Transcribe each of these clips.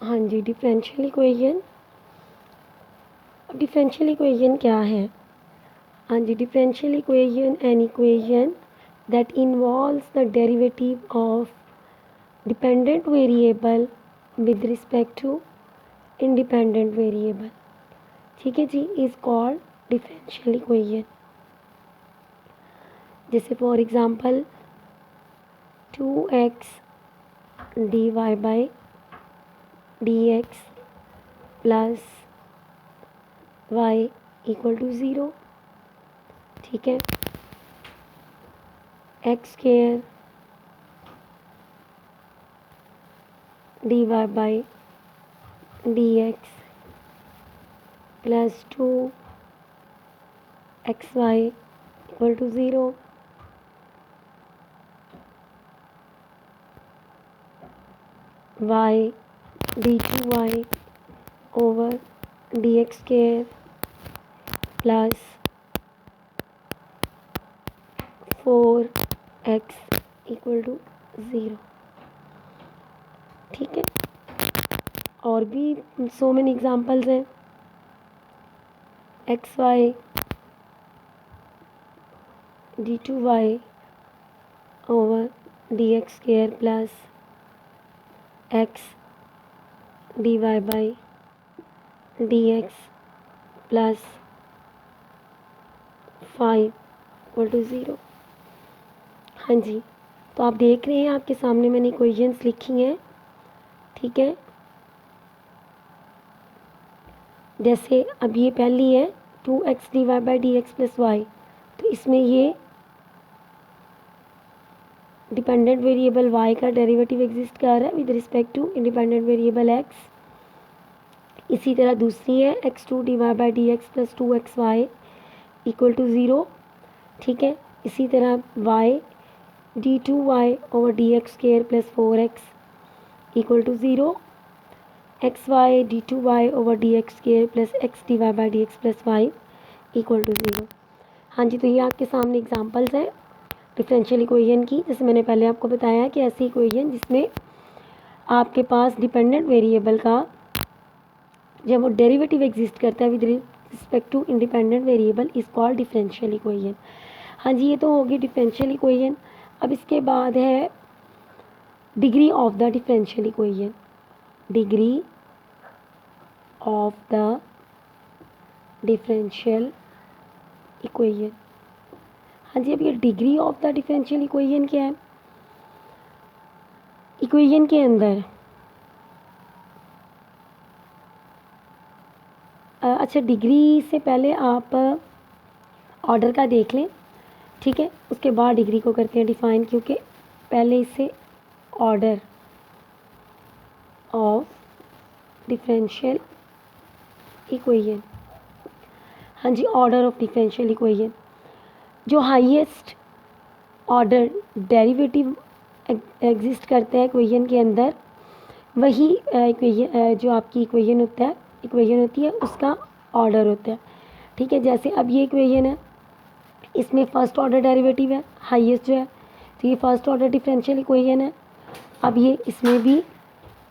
हाँ जी, differential equation. अब डिफरेंशियल इक्वेशन क्या है? हाँ जी, differential equation an equation that involves the derivative of dependent variable with respect to independent variable. ठीक है जी, इज कॉल्ड डिफरेंशियल इक्वेशन। जैसे for example 2x dy by dx plus y equal to 0। ठीक है, x square dy by dx plus 2xy equal to 0। y d2y over dx square plus 4x equal to 0। ठीक है, और भी so many examples हैं। X y d2y over dx square plus x dy by dx plus 5 equal to 0। हाँ जी, तो आप देख रहे हैं आपके सामने मैंने इक्वेशंस लिखी हैं। ठीक है, जैसे अब ये पहली है 2x dy by dx plus y, तो इसमें ये डिपेंडेंट वेरिएबल y का डेरिवेटिव एग्जिस्ट कर रहा है with respect to independent variable x। इसी तरह दूसरी है x2 dy by dx plus 2xy equal to 0। ठीक है, इसी तरह y d2y over dx square plus 4x equal to 0। xy d2y over dx square plus x dy by dx plus 5 equal to 0। हाँ जी, तो ये आपके सामने एग्जांपल्स हैं डिफरेंशियल इक्वेशन की। जैसे मैंने पहले आपको बताया कि ऐसी इक्वेशन जिसमें आपके पास डिपेंडेंट वेरिएबल का जब वो डेरिवेटिव एग्जिस्ट करता है with respect to independent variable is called differential equation. हाँ जी, ये तो होगी डिफरेंशियल इक्वेशन। अब इसके बाद है degree of the differential equation. Degree of the differential equation. हाँ जी, अब ये degree of the differential equation क्या है? इक्वेशन के अंदर अच्छा, डिग्री से पहले आप ऑर्डर का देख लें। ठीक है, उसके बाद डिग्री को करते हैं डिफाइन, क्योंकि पहले इससे ऑर्डर ऑफ डिफरेंशियल इक्वेशन। हाँ जी, ऑर्डर ऑफ डिफरेंशियल इक्वेशन, जो हाईएस्ट ऑर्डर डेरिवेटिव एग्जिस्ट करता है इक्वेशन के अंदर, वही इक्वेशन जो आपकी इक्वेशन होती है उसका ऑर्डर होता है। ठीक है, जैसे अब ये इक्वेशन है, इसमें फर्स्ट ऑर्डर डेरिवेटिव है हाईएस्ट जो है, तो ये फर्स्ट ऑर्डर डिफरेंशियल इक्वेशन है। अब ये इसमें भी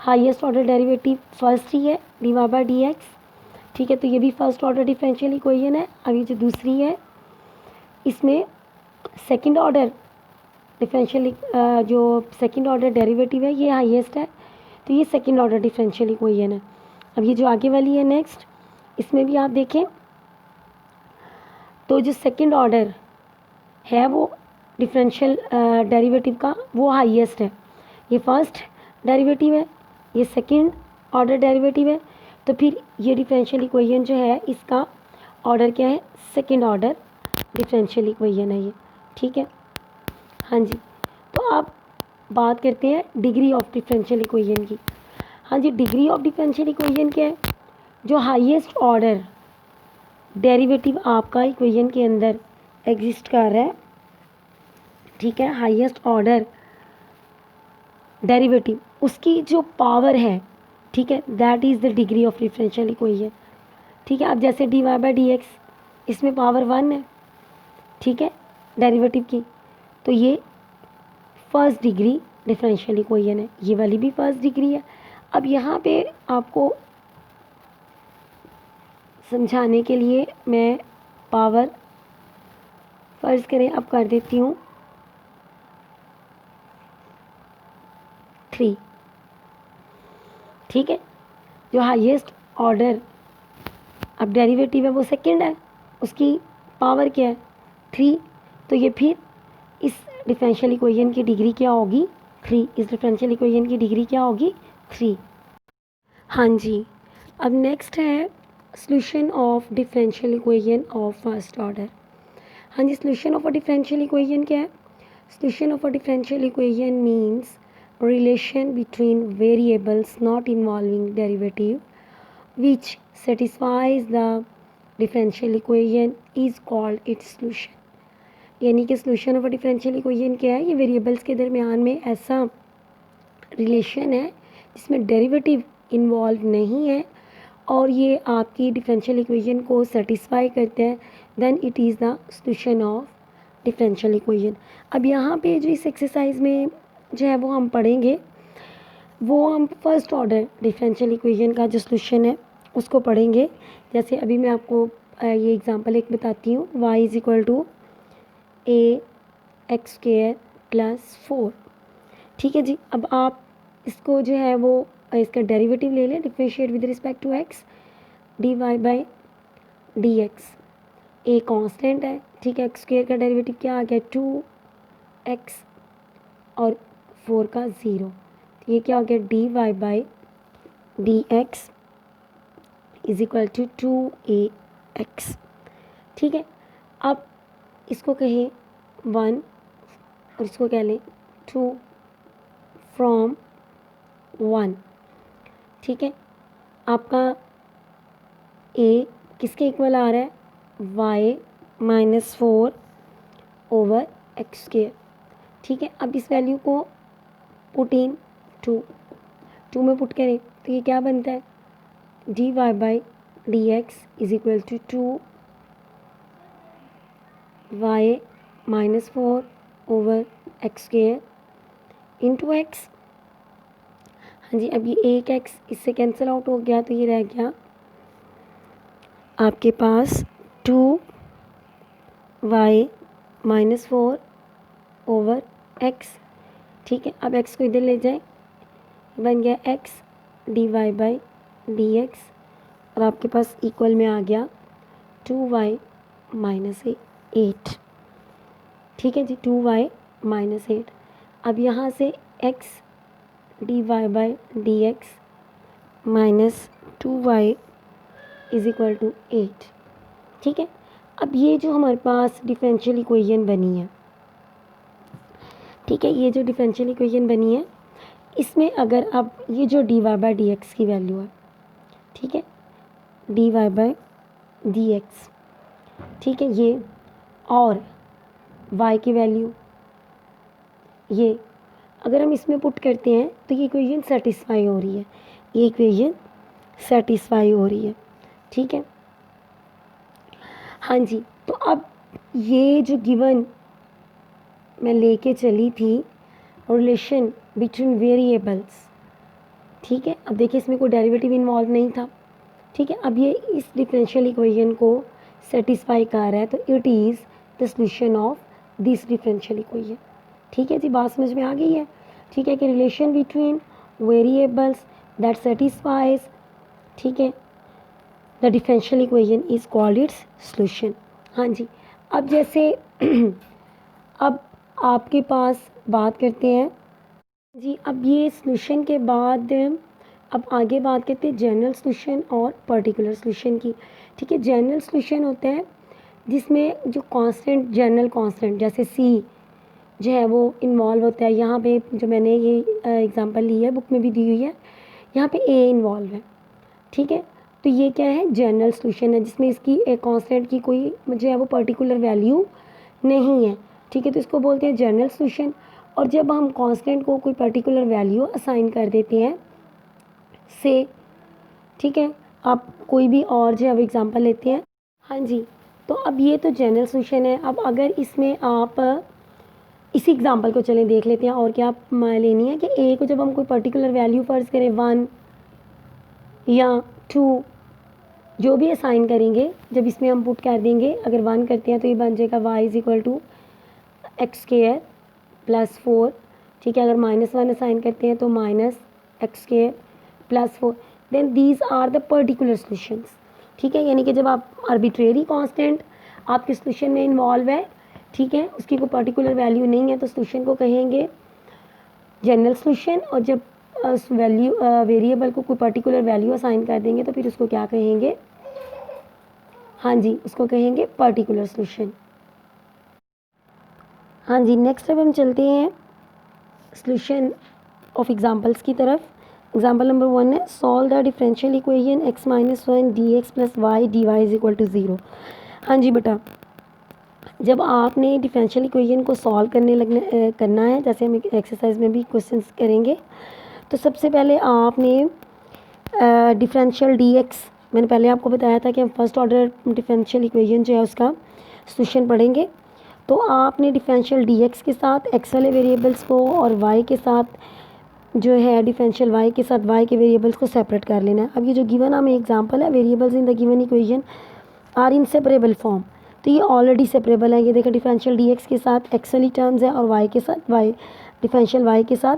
हाईएस्ट ऑर्डर डेरिवेटिव फर्स्ट ही है d y by d x. ठीक है, तो ये भी फर्स्ट ऑर्डर डिफरेंशियल इक्वेशन है। अब ये जो दूसरी है इसमें सेकंड ऑर्डर डिफरेंशियल जो सेकंड ऑर्डर डेरिवेटिव है ये हाईएस्ट है, तो ये सेकंड ऑर्डर डिफरेंशियल इक्वेशन है। अब ये जो आगे वाली है नेक्स्ट, इसमें भी आप देखें तो जो सेकंड ऑर्डर है वो डिफरेंशियल डेरिवेटिव का वो हाईएस्ट है। ये फर्स्ट डेरिवेटिव है, ये सेकंड ऑर्डर डेरिवेटिव है, तो फिर ये डिफरेंशियल इक्वेशन जो है इसका ऑर्डर क्या है? सेकंड ऑर्डर डिफरेंशियल इक्वेशन है ये। ठीक है, हाँ जी, तो आप बात करते हैं डिग्री ऑफ डिफरेंशियल इक्वेशन की। हाँ जी, डिग्री ऑफ डिफरेंशियल इक्वेशन क्या है? जो हाईएस्ट ऑर्डर डेरिवेटिव आपका इक्वेशन के अंदर एग्जिस्ट कर रहा है। ठीक है, हाईएस्ट ऑर्डर डेरिवेटिव उसकी जो पावर है, ठीक है, that is the degree of differential equation. ठीक है, अब जैसे d y by d x, इसमें पावर 1 है। ठीक है, डेरिवेटिव की, तो ये फर्स्ट डिग्री डिफरेंशियल इक्वेशन है, ये वाली भी फर्स्ट डिग्री है। अब यहाँ पे आपको समझाने के लिए मैं पावर फ़र्ज़ करें अब कर देती हूँ 3, ठीक है। जो हाईएस्ट ऑर्डर अब डेरिवेटिव है वो सेकंड है, उसकी पावर क्या है 3, तो ये फिर इस डिफरेंशियल इक्वेशन की डिग्री क्या होगी 3, इस डिफरेंशियल इक्वेशन की डिग्री क्या होगी 3। हाँ जी, अब नेक्स्ट है solution of differential equation of first order. हाँ जी, solution of a differential equation क्या है? Solution of a differential equation means relation between variables not involving derivative which satisfies the differential equation is called its solution। यानी कि solution of a differential equation क्या है? ये variables के दरमियान में ऐसा रिलेशन है जिसमें डेरिवेटिव इन्वॉल्व नहीं है और ये आपकी डिफरेंशियल इक्वेशन को सेटिस्फाई करते हैं, then it is the solution of differential equation. अब यहाँ पे जो इस एक्सरसाइज में जो है वो हम पढ़ेंगे, वो हम फर्स्ट ऑर्डर डिफरेंशियल इक्वेशन का जो सॉल्यूशन है उसको पढ़ेंगे। जैसे अभी मैं आपको ये एग्जांपल एक बताती हूँ, y is equal to a x square plus 4, ठीक है जी। अब आप इसको जो है वो इसका डेरिवेटिव ले लें, differentiate with respect to x, dy by d x. A constant है, ठीक है। एक्स स्क्वायर का डेरिवेटिव क्या आ गया 2x और 4 का 0, तो ये क्या हो गया dy by d x is equal to 2ax, ठीक है। अब इसको कहें 1 और इसको कह लें 2 फ्रॉम 1, ठीक है। आपका a किसके इक्वल आ रहा है y minus 4 over x square, ठीक है। अब इस वैल्यू को पुट इन 2 में पुट करें तो ये क्या बनता है dy by d x is equal to 2y minus 4 over x square into x. हाँ जी, अब ये एक एक्स इससे कैंसिल आउट हो गया तो ये रह गया आपके पास 2y माइनस 4 ओवर एक्स, ठीक है। अब एक्स को इधर ले जाए, बन गया x dy by d x और आपके पास इक्वल में आ गया 2y माइनस 8, ठीक है जी, 2y माइनस 8। अब यहाँ से x dy by d x minus 2y is equal to 8, ठीक है। अब ये जो हमारे पास डिफरेंशियल इक्वेशन बनी है, ठीक है, ये जो डिफरेंशियल इक्वेशन बनी है इसमें अगर अब ये जो dy बाई डी एक्स की वैल्यू है, ठीक है, dy बाई डी एक्स, ठीक है, ये और y की वैल्यू ये अगर हम इसमें पुट करते हैं तो ये इक्वेशन सेटिस्फाई हो रही है, ये इक्वेशन सेटिस्फाई हो रही है, ठीक है। हाँ जी, तो अब ये जो गिवन मैं लेके चली थी रिलेशन बिटवीन वेरिएबल्स, ठीक है। अब देखिए इसमें कोई डेरिवेटिव इन्वॉल्व नहीं था, ठीक है। अब ये इस डिफरेंशियल इक्वेशन को सेटिस्फाई कर रहा है तो it is the solution of this differential equation, ठीक है जी। बात समझ में आ गई है, ठीक है, कि relation between variables that satisfies, ठीक है, the differential equation is called its solution. हाँ जी, अब जैसे अब आपके पास बात करते हैं जी, अब ये सॉल्यूशन के बाद अब आगे बात करते हैं जनरल सॉल्यूशन और पर्टिकुलर सॉल्यूशन की, ठीक है। जनरल सॉल्यूशन होता है जिसमें जो कांस्टेंट जनरल कांस्टेंट जैसे सी जो है वो इन्वॉल्व होता है। यहाँ पे जो मैंने ये एग्जांपल ली है बुक में भी दी हुई है, यहाँ पे ए इन्वॉल्व है, ठीक है। तो ये क्या है जनरल सॉल्यूशन है जिसमें इसकी एक कांस्टेंट की कोई जो है वो पर्टिकुलर वैल्यू नहीं है, ठीक है, तो इसको बोलते हैं जनरल सॉल्यूशन। और जब हम कांस्टेंट को कोई पर्टिकुलर वैल्यू असाइन कर देते हैं से, ठीक है, आप कोई भी और जो है एग्जांपल लेते हैं। हाँ जी, तो अब ये तो जनरल सॉल्यूशन है। अब अगर इसमें आप इसी एग्जांपल को चलें देख लेते हैं और क्या लेनी है कि ए को जब हम कोई पर्टिकुलर वैल्यू फ़र्ज़ करें 1 या 2 जो भी असाइन करेंगे, जब इसमें हम पुट कर देंगे, अगर 1 करते हैं तो ये बन जाएगा y is equal to x square plus 4। ठीक है, अगर -1 असाइन करते हैं तो minus x square plus 4। Then these are the particular solutions. ठीक है, यानी कि जब आप आर्बिट्रेरी कांस्टेंट आपके सोल्यूशन में इन्वॉल्व है, ठीक है, उसकी कोई पर्टिकुलर वैल्यू नहीं है, तो सोल्यूशन को कहेंगे जनरल सोल्यूशन। और जब उस वैल्यू वेरिएबल को कोई पर्टिकुलर वैल्यू असाइन कर देंगे तो फिर उसको क्या कहेंगे, हाँ जी, उसको कहेंगे पर्टिकुलर सोल्यूशन। हाँ जी, नेक्स्ट अब हम चलते हैं सोल्यूशन ऑफ एग्जांपल्स की तरफ। एग्जांपल नंबर 1 है, solve the differential equation x - 1 dx plus y d y is equal to 0। हाँ जी बेटा, जब आपने डिफरेंशियल इक्वेशन को सॉल्व करना है, जैसे हम एक्सरसाइज में भी क्वेश्चंस करेंगे, तो सबसे पहले आपने डिफरेंशियल dx, मैंने पहले आपको बताया था कि हम फर्स्ट ऑर्डर डिफरेंशियल इक्वेशन जो है उसका सोल्यूशन पढ़ेंगे। तो आपने डिफरेंशियल dx के साथ x वाले वेरिएबल्स को और y के साथ जो है डिफरेंशियल y के साथ y के वेरिएबल्स को सेपरेट कर लेना है। अब ये जो गिवन हमें एग्जांपल है, variables in the given equation are in separable form, तो ये ऑलरेडी सेपरेबल है। ये देखो, डिफरेंशियल dx के साथ x वाली टर्म्स है और y के साथ y, डिफरेंशियल y के साथ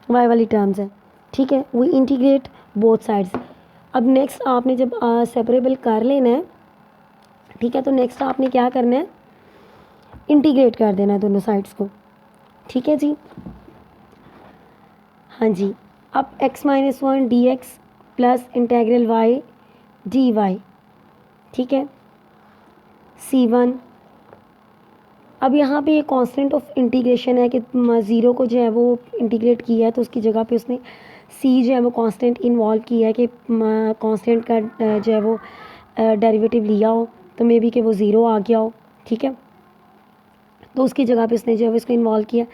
y वाली टर्म्स है। ठीक है, वी इंटीग्रेट बोथ साइड्स। अब नेक्स्ट आपने जब सेपरेबल कर लेना है, ठीक है, तो नेक्स्ट आपने क्या करना है, इंटीग्रेट कर देना है दोनों साइड्स को। ठीक है जी, हाँ जी। अब x - 1 dx plus integral y dy, ठीक है, c1। अब यहाँ पे ये कांस्टेंट ऑफ इंटीग्रेशन है कि 0 को जो है वो इंटीग्रेट किया है, तो उसकी जगह पे उसने c जो है वो कांस्टेंट इन्वॉल्व किया है कि कांस्टेंट का जो है वो डेरिवेटिव लिया हो, तो मे बी कि वो 0 आ गया हो। ठीक है, तो उसकी जगह पे उसने जो है वो इसको इन्वॉल्व किया।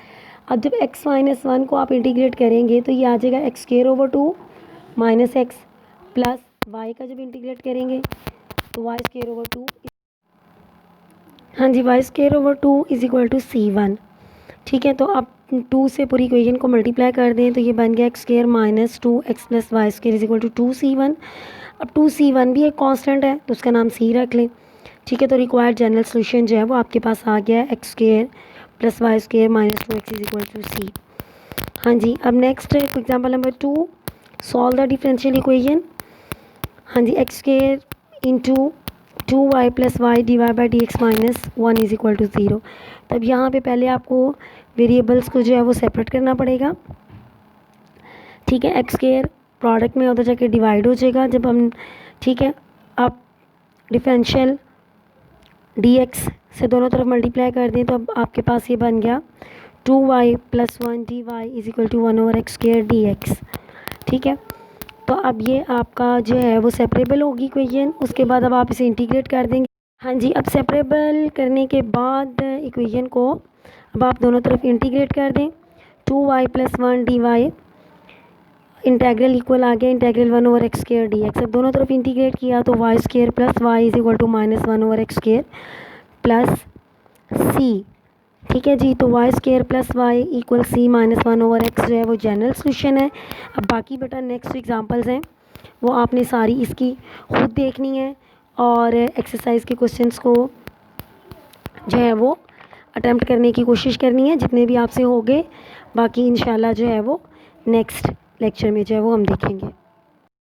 अब जब x - 1 को आप इंटीग्रेट करेंगे तो ये आ जाएगा x square over 2 minus x plus y का जब इंटीग्रेट करेंगे तो y स्क्वायर ओवर 2, हाँ जी, y square over 2 is equal to c1। ठीक है, तो आप 2 से पूरी इक्वेशन को मल्टीप्लाई कर दें तो ये बन गया x square minus 2x plus y square is equal to 2c1। अब 2c1 भी एक कांस्टेंट है तो उसका नाम c रख लें। ठीक है, तो रिक्वायर्ड जनरल सोल्यूशन जो है वो आपके पास आ गया है x square plus y square minus 2x is equal to c। हाँ जी, अब नेक्स्ट है example number 2, solve the differential equation. हाँ जी, x square into 2y plus y d y by d x minus 1 is equal to 0। तब यहाँ पे पहले आपको वेरिएबल्स को जो है वो सेपरेट करना पड़ेगा। ठीक है, एक्स स्क्वायर प्रोडक्ट में उधर जाके डिवाइड हो जाएगा जब हम, ठीक है, आप डिफरेंशियल dx से दोनों तरफ मल्टीप्लाई कर दें तो अब आपके पास ये बन गया 2y plus 1 d y is equal to 1 over x square d x. ठीक है, तो अब ये आपका जो है वो सेपरेबल होगी इक्वेशन। उसके बाद अब आप इसे इंटीग्रेट कर देंगे। हाँ जी, अब सेपरेबल करने के बाद इक्वेशन को अब आप दोनों तरफ इंटीग्रेट कर दें। 2y plus 1 d y integral equal आ गया integral 1 over x square d x. अब दोनों तरफ इंटीग्रेट किया तो y square plus y is equal to minus 1 over x square plus c। ठीक है जी, तो y square plus y equal c minus 1 over x जो है वो जनरल सोल्यूशन है। अब बाकी बेटा नेक्स्ट एग्जांपल्स हैं वो आपने सारी इसकी खुद देखनी है और एक्सरसाइज के क्वेश्चंस को जो है वो अटेम्प्ट करने की कोशिश करनी है जितने भी आपसे हो गए। बाकी इंशाल्लाह जो है वो नेक्स्ट लेक्चर में जो है वो हम देखेंगे।